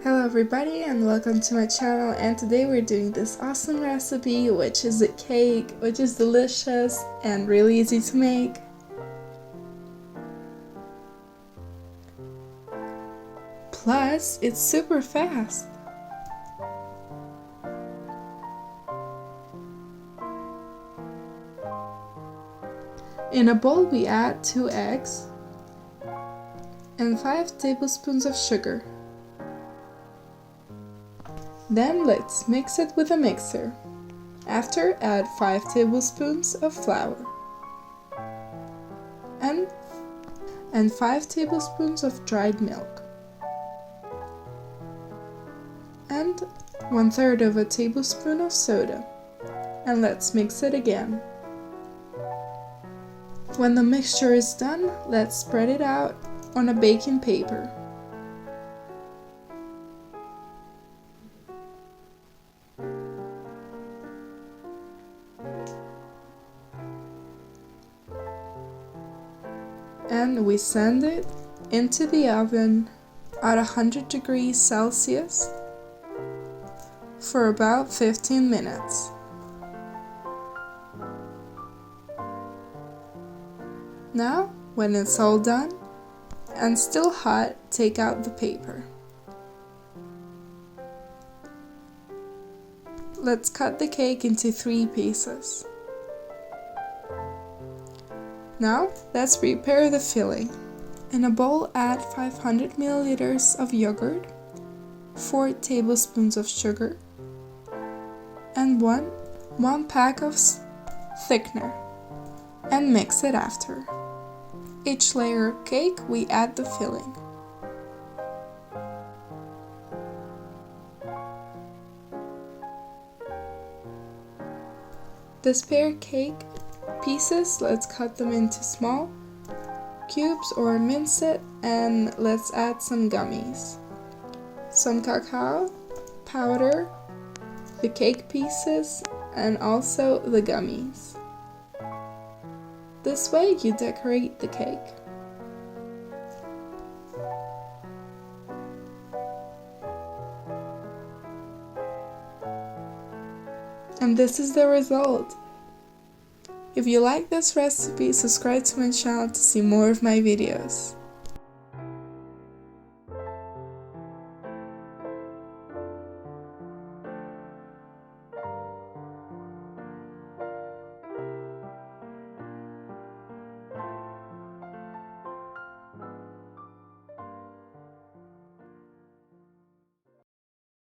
Hello everybody and welcome to my channel, and today we're doing this awesome recipe which is a cake which is delicious and really easy to make. Plus, it's super fast. In a bowl we add 2 eggs and 5 tablespoons of sugar. Then let's mix it with a mixer. After, add 5 tablespoons of flour and 5 tablespoons of dried milk and 1/3 of a tablespoon of soda, and let's mix it again. When the mixture is done, let's spread it out on a baking paper. And we send it into the oven at 100 degrees Celsius for about 15 minutes. Now, when it's all done and still hot, take out the paper. Let's cut the cake into 3 pieces. Now, let's prepare the filling. In a bowl, add 500 milliliters of yogurt, 4 tablespoons of sugar, and 1 pack of thickener, and mix it after. Each layer of cake, we add the filling. The spare cake pieces, let's cut them into small cubes or mince it, and let's add some gummies, some cacao powder, the cake pieces, and also the gummies. This way you decorate the cake. And this is the result. If you like this recipe, subscribe to my channel to see more of my videos.